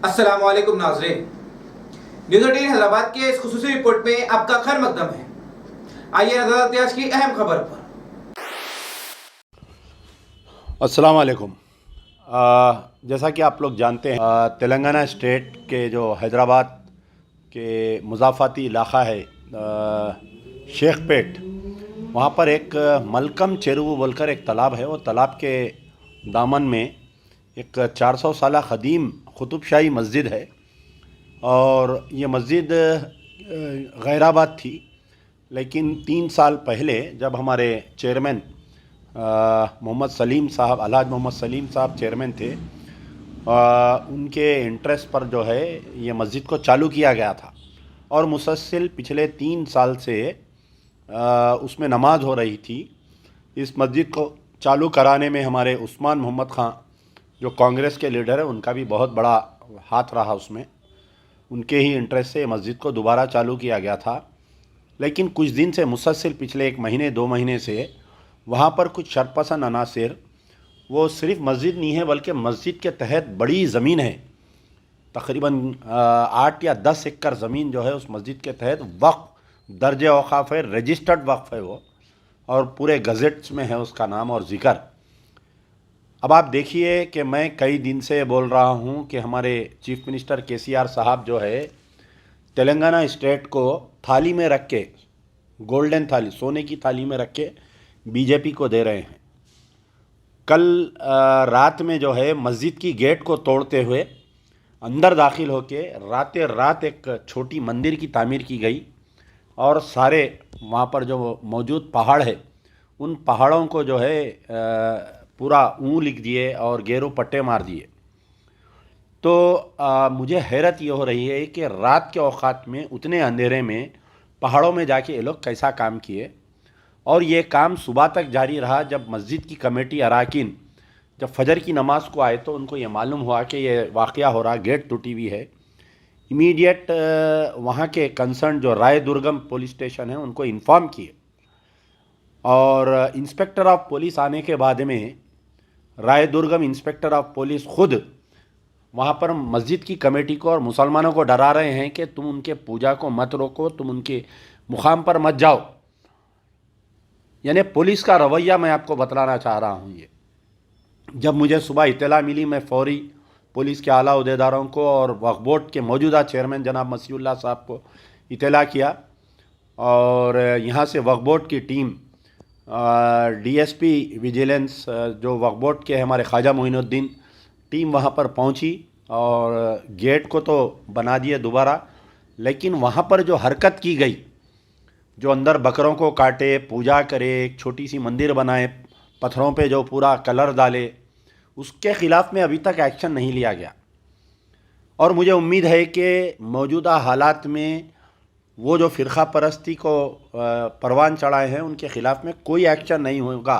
अस्सलामुअलैकुम नाज़रीन, न्यूज़ 18 हैदराबाद के इस खुसूसी रिपोर्ट में आपका खैर मकदम है। आइए नजर डालते हैं आज की अहम खबर पर। अस्सलाम वालेकुम। जैसा कि आप लोग जानते हैं, तेलंगाना स्टेट के जो हैदराबाद के मुज़ाफ़ाती इलाक़ा है शेखपेट, वहाँ पर एक मलकम चेरुवु बोलकर एक तालाब है। वो तालाब के दामन में एक 400 साला क़दीम कुतुबशाही मस्जिद है और ये मस्जिद गैराबाद थी। लेकिन 3 साल पहले जब हमारे चेयरमैन मोहम्मद सलीम साहब, अलहाज मोहम्मद सलीम साहब चेयरमैन थे, उनके इंटरेस्ट पर जो है ये मस्जिद को चालू किया गया था और मुसलसल पिछले 3 साल से उसमें नमाज हो रही थी। इस मस्जिद को चालू कराने में हमारे उस्मान मोहम्मद ख़ान जो कांग्रेस के लीडर है, उनका भी बहुत बड़ा हाथ रहा। उसमें उनके ही इंटरेस्ट से मस्जिद को दोबारा चालू किया गया था। लेकिन कुछ दिन से मुसलसल पिछले 1 महीने 2 महीने से वहाँ पर कुछ शरपसंद अनासिर, वो सिर्फ मस्जिद नहीं है बल्कि मस्जिद के तहत बड़ी ज़मीन है, तकरीबन 8 या 10 एकड़ ज़मीन जो है उस मस्जिद के तहत वक्फ़ दर्जे औक़ाफ़ है, रजिस्टर्ड वक्फ़ है वो, और पूरे गज़ेट्स में है उसका नाम और ज़िक्र। अब आप देखिए कि मैं कई दिन से बोल रहा हूँ कि हमारे चीफ मिनिस्टर KCR साहब जो है तेलंगाना स्टेट को थाली में रख के, गोल्डन थाली, सोने की थाली में रख के बीजेपी को दे रहे हैं। कल रात में जो है मस्जिद की गेट को तोड़ते हुए अंदर दाखिल होके राते रात एक छोटी मंदिर की तामीर की गई और सारे वहाँ पर जो मौजूद पहाड़ है उन पहाड़ों को जो है पूरा ऊँ लिख दिए और गेरू पट्टे मार दिए। तो मुझे हैरत ये हो रही है कि रात के औक़ात में उतने अंधेरे में पहाड़ों में जाके ये लोग कैसा काम किए, और ये काम सुबह तक जारी रहा। जब मस्जिद की कमेटी अराकीन जब फजर की नमाज़ को आए तो उनको ये मालूम हुआ कि ये वाक़या हो रहा, गेट टूटी हुई है। इमीडिएट वहाँ के कंसर्न जो राय दुर्गम पुलिस स्टेशन है उनको इन्फॉर्म किए और इंस्पेक्टर ऑफ पुलिस आने के बाद में राय दुर्गम इंस्पेक्टर ऑफ पुलिस खुद वहाँ पर मस्जिद की कमेटी को और मुसलमानों को डरा रहे हैं कि तुम उनके पूजा को मत रोको, तुम उनके मुकाम पर मत जाओ। यानी पुलिस का रवैया मैं आपको बतलाना चाह रहा हूँ। ये जब मुझे सुबह इत्तला मिली, मैं फ़ौरी पुलिस के आला अहदेदारों को और वक्फ बोर्ड के मौजूदा चेयरमैन जनाब मसीहुल्लाह साहब को इत्तला किया और यहाँ से वक्फ बोर्ड की टीम, DSP विजिलेंस जो वक्फ बोर्ड के हमारे ख्वाजा मोइनुद्दीन, टीम वहाँ पर पहुँची और गेट को तो बना दिए दोबारा। लेकिन वहाँ पर जो हरकत की गई, जो अंदर बकरों को काटे, पूजा करे, एक छोटी सी मंदिर बनाए, पत्थरों पे जो पूरा कलर डाले, उसके ख़िलाफ़ में अभी तक एक्शन नहीं लिया गया। और मुझे उम्मीद है कि मौजूदा हालात में वो जो फ़िरक़ा परस्ती को परवान चढ़ाए हैं उनके ख़िलाफ़ में कोई एक्शन नहीं होगा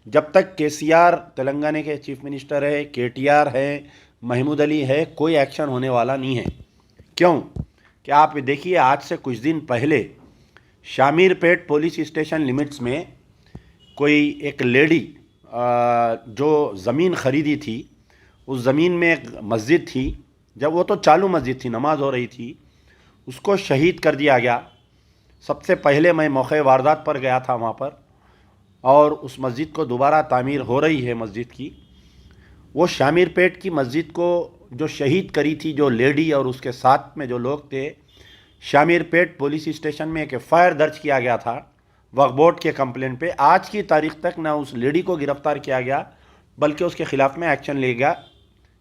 जब तक KCR तेलंगाना के चीफ मिनिस्टर है, KTR है, महमूद अली है, कोई एक्शन होने वाला नहीं है। क्यों कि आप देखिए, आज से कुछ दिन पहले शामीरपेट पुलिस स्टेशन लिमिट्स में कोई एक लेडी जो ज़मीन ख़रीदी थी, उस ज़मीन में एक मस्जिद थी, जब वो तो चालू मस्जिद थी, नमाज हो रही थी, उसको शहीद कर दिया गया। सबसे पहले मैं मौके वारदात पर गया था वहाँ पर, और उस मस्जिद को दोबारा तामीर हो रही है मस्जिद की। वो शामीरपेट की मस्जिद को जो शहीद करी थी जो लेडी और उसके साथ में जो लोग थे, शामीरपेट पुलिस स्टेशन में एक FIR दर्ज किया गया था वक्फ बोर्ड के कंप्लेंट पे। आज की तारीख़ तक ना उस लेडी को गिरफ़्तार किया गया बल्कि उसके ख़िलाफ़ में एक्शन लिया गया।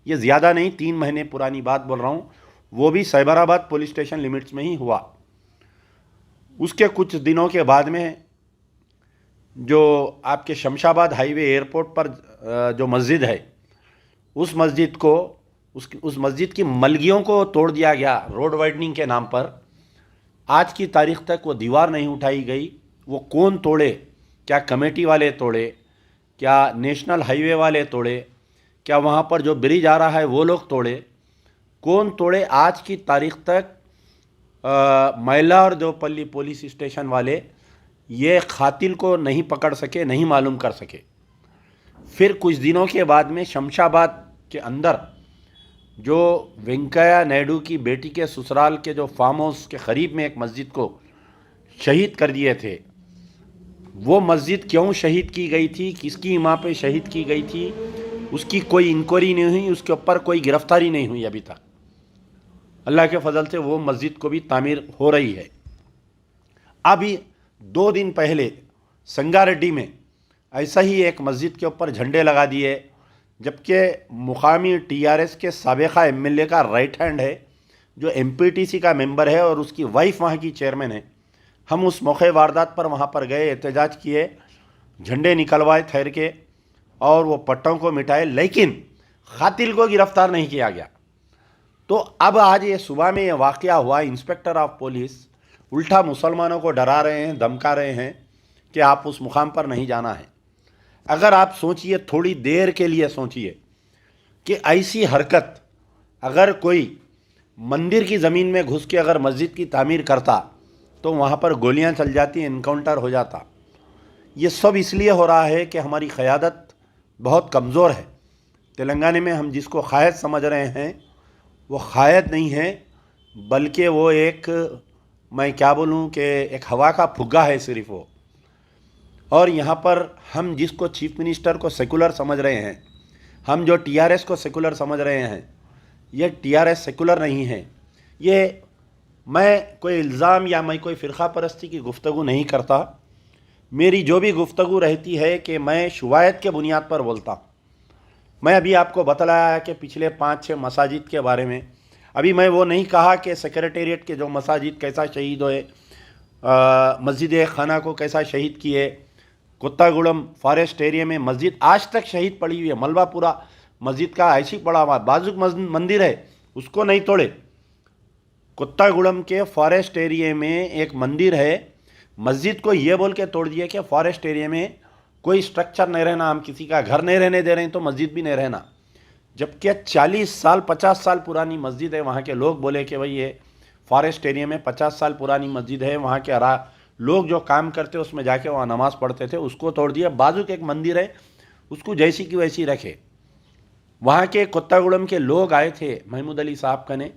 ये ज़्यादा नहीं, 3 महीने पुरानी बात बोल रहा हूँ, वो भी साइबराबाद पुलिस स्टेशन लिमिट्स में ही हुआ। उसके कुछ दिनों के बाद में जो आपके शमशाबाद हाईवे एयरपोर्ट पर जो मस्जिद है, उस मस्जिद को, उस मस्जिद की मलगियों को तोड़ दिया गया रोड वाइडनिंग के नाम पर। आज की तारीख़ तक वो दीवार नहीं उठाई गई। वो कौन तोड़े? क्या कमेटी वाले तोड़े? क्या नेशनल हाईवे वाले तोड़े? क्या वहाँ पर जो ब्रिज आ रहा है वो लोग तोड़े? कौन तोड़े? आज की तारीख़ तक मैला और देवपल्ली पुलिस स्टेशन वाले ये खातिल को नहीं पकड़ सके, नहीं मालूम कर सके। फिर कुछ दिनों के बाद में शमशाबाद के अंदर जो वेंकैया नायडू की बेटी के ससुराल के जो फार्म हाउस के करीब में एक मस्जिद को शहीद कर दिए थे, वो मस्जिद क्यों शहीद की गई थी, किसकी इमाम पे शहीद की गई थी, उसकी कोई इंक्वायरी नहीं हुई, उसके ऊपर कोई गिरफ्तारी नहीं हुई अभी तक। अल्लाह के फजल से वो मस्जिद को भी तामीर हो रही है। अभी 2 दिन पहले संगारेड्डी में ऐसा ही एक मस्जिद के ऊपर झंडे लगा दिए, जबकि मुकामी टीआरएस के साबिका एमएलए का राइट हैंड है, जो एमपीटीसी का मेंबर है और उसकी वाइफ वहाँ की चेयरमैन है। हम उस मौके वारदात पर वहाँ पर गए, एहतजाज किए, झंडे निकलवाए ठहर के और वो पट्टों को मिटाए, लेकिन कातिल को गिरफ्तार नहीं किया गया। तो अब आज ये सुबह में ये वाक़या हुआ, इंस्पेक्टर ऑफ पुलिस उल्टा मुसलमानों को डरा रहे हैं, धमका रहे हैं कि आप उस मुकाम पर नहीं जाना है। अगर आप सोचिए, थोड़ी देर के लिए सोचिए कि ऐसी हरकत अगर कोई मंदिर की ज़मीन में घुस के अगर मस्जिद की तामीर करता तो वहाँ पर गोलियाँ चल जाती, इनकाउंटर हो जाता। ये सब इसलिए हो रहा है कि हमारी क़यादत बहुत कमज़ोर है। तेलंगाना में हम जिसको क़ायद समझ रहे हैं वो क़ायद नहीं है, बल्कि वो एक, मैं क्या बोलूँ कि एक हवा का फुग्गा है सिर्फ वो। और यहाँ पर हम जिसको चीफ मिनिस्टर को सेकुलर समझ रहे हैं, हम जो टीआरएस को सेकुलर समझ रहे हैं, ये टीआरएस सेकुलर नहीं है। ये मैं कोई इल्ज़ाम या मैं कोई फ़िरक़ा परस्ती की गुफ्तगू नहीं करता। मेरी जो भी गुफ्तगू रहती है कि मैं शुवायत के बुनियाद पर बोलता। मैं अभी आपको बतलाया कि पिछले 5-6 मसाजिद के बारे में, अभी मैं वो नहीं कहा कि सेक्रेटेरिएट के जो मसाजिद कैसा शहीद हुए, मस्जिद खाना को कैसा शहीद किए, कुत्तागुड़म फॉरेस्ट एरिया में मस्जिद आज तक शहीद पड़ी हुई है, मलबापुरा मस्जिद का ऐसी पड़ा हुआ, बाजुक मंदिर है उसको नहीं तोड़े। कुत्तागुड़म के फॉरेस्ट एरिया में एक मंदिर है, मस्जिद को ये बोल के तोड़ दिया कि फॉरेस्ट एरिया में कोई स्ट्रक्चर नहीं रहना, हम किसी का घर नहीं रहने दे रहे हैं तो मस्जिद भी नहीं रहना। जबकि 40 साल 50 साल पुरानी मस्जिद है। वहाँ के लोग बोले कि भाई ये फॉरेस्ट एरिया में 50 साल पुरानी मस्जिद है, वहाँ के लोग जो काम करते उसमें जाके वहाँ नमाज़ पढ़ते थे, उसको तोड़ दिया। बाजू के एक मंदिर है, उसको जैसी की वैसी रखे। वहाँ के कुत्तागुड़म के लोग आए थे, महमूद अली साहब का ने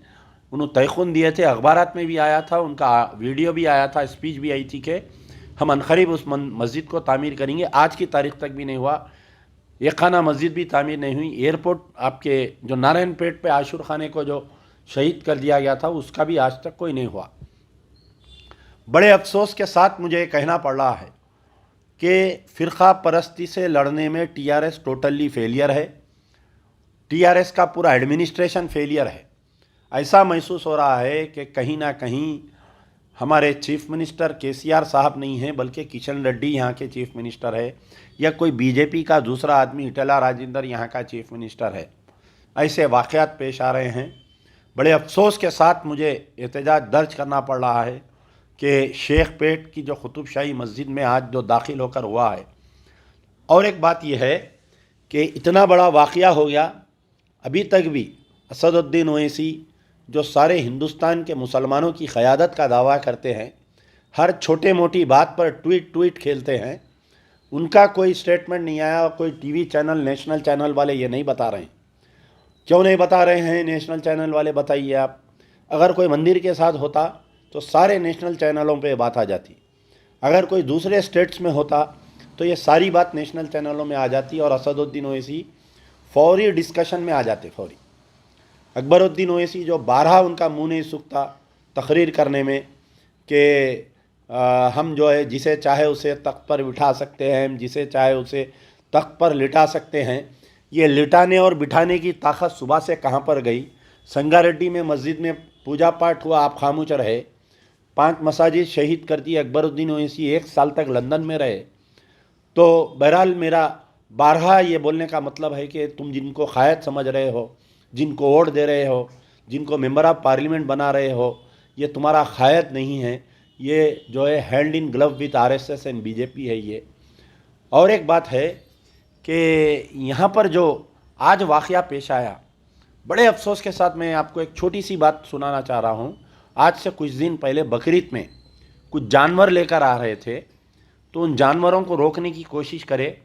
उन्होंने तयखुन दिए थे, अखबारात में भी आया था, उनका वीडियो भी आया था, स्पीच भी आई थी कि हम अनकरीब उस मस्जिद को तामीर करेंगे। आज की तारीख तक भी नहीं हुआ। एक खाना मस्जिद भी तामीर नहीं हुई। एयरपोर्ट आपके जो नारायणपेट पे आशूर खाने को जो शहीद कर दिया गया था, उसका भी आज तक कोई नहीं हुआ। बड़े अफसोस के साथ मुझे कहना पड़ रहा है कि फ़िरक़ा परस्ती से लड़ने में टीआरएस टोटली फेलियर है, टीआरएस का पूरा एडमिनिस्ट्रेशन फेलियर है। ऐसा महसूस हो रहा है कि कहीं ना कहीं हमारे चीफ मिनिस्टर केसीआर साहब नहीं हैं, बल्कि किशन रेड्डी यहाँ के चीफ मिनिस्टर है, या कोई बीजेपी का दूसरा आदमी इटला राजेंद्र यहाँ का चीफ मिनिस्टर है। ऐसे वाक़यात पेश आ रहे हैं। बड़े अफसोस के साथ मुझे एहतजाज दर्ज करना पड़ रहा है कि शेख पेट की जो कुतुब शाही मस्जिद में आज जो दाखिल होकर हुआ है। और एक बात यह है कि इतना बड़ा वाक़या हो गया, अभी तक भी असदुद्दीन ओवैसी जो सारे हिंदुस्तान के मुसलमानों की क़यादत का दावा करते हैं, हर छोटे मोटी बात पर ट्वीट खेलते हैं, उनका कोई स्टेटमेंट नहीं आया। कोई टीवी चैनल, नेशनल चैनल वाले ये नहीं बता रहे हैं। क्यों नहीं बता रहे हैं नेशनल चैनल वाले, बताइए आप। अगर कोई मंदिर के साथ होता तो सारे नेशनल चैनलों पे बात आ जाती। अगर कोई दूसरे स्टेट्स में होता तो ये सारी बात नेशनल चैनलों में आ जाती और असदुद्दीन ओवैसी फौरी डिस्कशन में आ जाते। फौरी अकबरुद्दीन ओवैसी जो 12 उनका मुंह नहीं सूखता तकरीर करने में कि हम जो है जिसे चाहे उसे तख्त पर बिठा सकते हैं, हम जिसे चाहे उसे तख्त पर लिटा सकते हैं। ये लिटाने और बिठाने की ताकत सुबह से कहाँ पर गई? संगारेड्डी में मस्जिद में पूजा पाठ हुआ, आप खामोश रहे। 5 मसाजिद शहीद कर दिए अकबरुद्दीन ओवैसी, 1 साल तक लंदन में रहे। तो बहरहाल मेरा 12 ये बोलने का मतलब है कि तुम जिनको क़ायद समझ रहे हो, जिनको वोट दे रहे हो, जिनको मेंबर ऑफ पार्लियामेंट बना रहे हो, ये तुम्हारा क़ायद नहीं है। ये जो है hand in glove with RSS and BJP है ये। और एक बात है कि यहाँ पर जो आज वाक़या पेश आया, बड़े अफसोस के साथ मैं आपको एक छोटी सी बात सुनाना चाह रहा हूँ। आज से कुछ दिन पहले बकरीद में कुछ जानवर लेकर आ रहे थे, तो उन जानवरों को रोकने की कोशिश करे,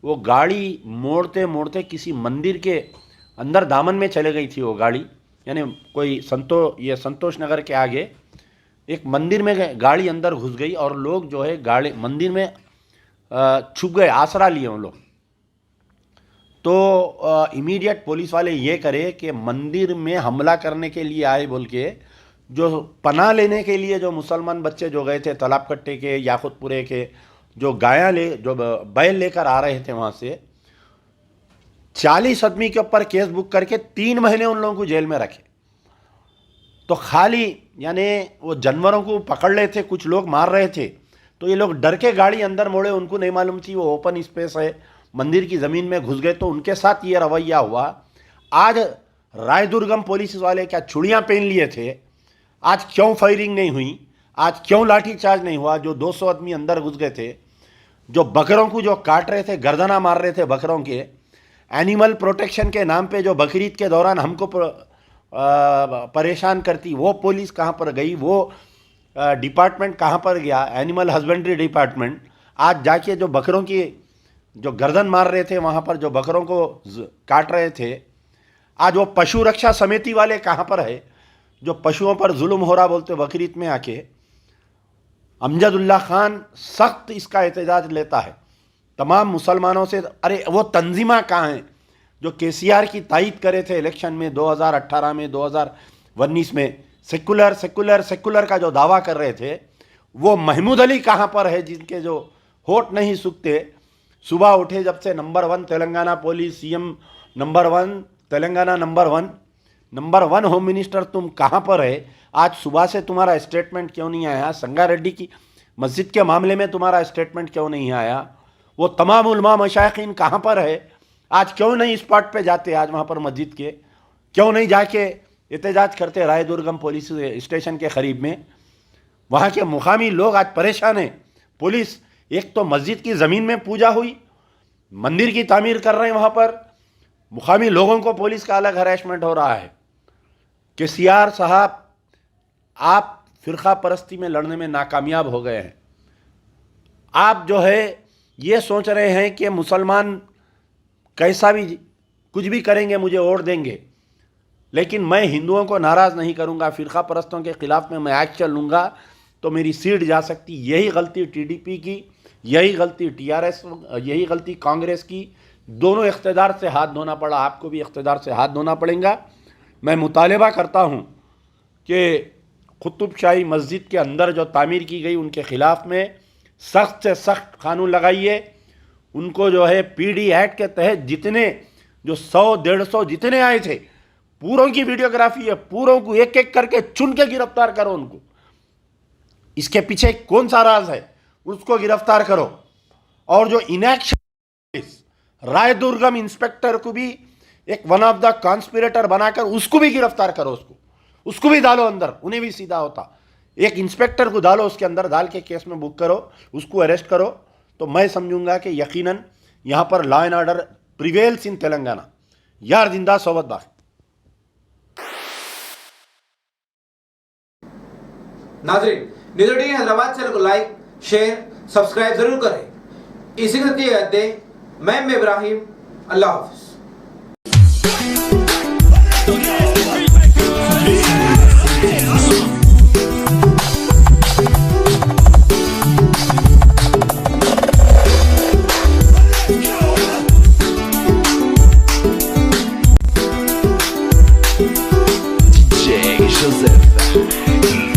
वो गाड़ी मोड़ते मोड़ते किसी मंदिर के अंदर दामन में चले गई थी वो गाड़ी, यानी कोई संतोष नगर के आगे एक मंदिर में गाड़ी अंदर घुस गई और लोग जो है गाड़ी मंदिर में छुप गए, आसरा लिए उन लोग। तो इमीडिएट पुलिस वाले ये करे कि मंदिर में हमला करने के लिए आए बोल के, जो पनाह लेने के लिए जो मुसलमान बच्चे जो गए थे तालाब कट्टे के, याकुतपुरे के, जो बैल लेकर आ रहे थे वहाँ से, 40 आदमी के ऊपर केस बुक करके 3 महीने उन लोगों को जेल में रखे। तो खाली यानी वो जानवरों को पकड़ रहे थे, कुछ लोग मार रहे थे, तो ये लोग डर के गाड़ी अंदर मोड़े, उनको नहीं मालूम थी वो ओपन स्पेस है, मंदिर की ज़मीन में घुस गए, तो उनके साथ ये रवैया हुआ। आज रायदुर्गम पुलिस वाले क्या चूड़ियाँ पहन लिए थे, आज क्यों फायरिंग नहीं हुई, आज क्यों लाठीचार्ज नहीं हुआ? जो 200 आदमी अंदर घुस गए थे, जो बकरों को जो काट रहे थे, गर्दना मार रहे थे बकरों के, एनिमल प्रोटेक्शन के नाम पे जो बकरीद के दौरान हमको परेशान करती, वो पुलिस कहाँ पर गई, वो डिपार्टमेंट कहाँ पर गया, एनिमल हस्बेंड्री डिपार्टमेंट? आज जाके जो बकरों की जो गर्दन मार रहे थे, वहाँ पर जो बकरों को काट रहे थे, आज वो पशु रक्षा समिति वाले कहाँ पर है, जो पशुओं पर जुल्म हो रहा बोलते बकरीद में आके? अमजदुल्ला खान सख्त इसका एहतजाज लेता है तमाम मुसलमानों से। अरे वो तंजीमा कहाँ हैं जो केसीआर की तायद करे थे इलेक्शन में 2018 में, 2019 में, सेकुलर का जो दावा कर रहे थे? वो महमूद अली कहाँ पर है जिनके जो होठ नहीं सूखते? सुबह उठे जब से number 1 Telangana police, CM number 1 Telangana, number 1 home minister, तुम कहाँ पर है? आज सुबह से तुम्हारा स्टेटमेंट क्यों नहीं आया? संगारेड्डी की मस्जिद के मामले में तुम्हारा स्टेटमेंट क्यों नहीं आया? वो तमाम उलमा मशाइखीन कहाँ पर है? आज क्यों नहीं स्पॉट पे जाते? आज वहाँ पर मस्जिद के क्यों नहीं जाके एहतजाज करते रायदुर्गम पुलिस स्टेशन के करीब में? वहाँ के मुकामी लोग आज परेशान हैं। पुलिस, एक तो मस्जिद की ज़मीन में पूजा हुई, मंदिर की तामीर कर रहे हैं, वहाँ पर मुकामी लोगों को पुलिस का अलग हरासमेंट हो रहा है। केसीआर साहब, आप फ़िरका परस्ती में लड़ने में नाकामयाब हो गए हैं। आप जो है ये सोच रहे हैं कि मुसलमान कैसा भी कुछ भी करेंगे मुझे वोट देंगे, लेकिन मैं हिंदुओं को नाराज़ नहीं करूंगा, फ़िरका परस्तों के ख़िलाफ़ में मैं एक्शन लूँगा तो मेरी सीट जा सकती। यही गलती टीडीपी की, यही गलती टीआरएस, यही गलती कांग्रेस की। दोनों इक़्तिदार से हाथ धोना पड़ा, आपको भी इक़्तिदार से हाथ धोना पड़ेगा। मैं मुतालबा करता हूँ कि कुतुब शाही मस्जिद के अंदर जो तामीर की गई उनके ख़िलाफ़ में सख्त से सख्त कानून लगाइए। उनको जो है पीडी एक्ट के तहत जितने जो 100-150 जितने आए थे, पूरों की वीडियोग्राफी है, पूरों को एक एक करके चुन के गिरफ्तार करो उनको। इसके पीछे कौन सा राज है उसको गिरफ्तार करो। और जो इनएक्शन, रायदुर्गम इंस्पेक्टर को भी एक वन ऑफ द कॉन्स्पिरेटर बनाकर उसको भी गिरफ्तार करो, उसको भी डालो अंदर, उन्हें भी सीधा होता। एक इंस्पेक्टर को डालो उसके अंदर, डाल के केस में बुक करो, उसको अरेस्ट करो, तो मैं समझूंगा कि यकीनन यहाँ पर लॉ एंड ऑर्डर प्रिवेल्स इन तेलंगाना। यार जिंदा सोबत बाकी। नाज़रीन, न्यूज़ 18 हैदराबाद चैनल को लाइक, शेयर, सब्सक्राइब जरूर करें। इसी के साथ मैं इब्राहिम, अल्लाह हाफ़िज़। Joseph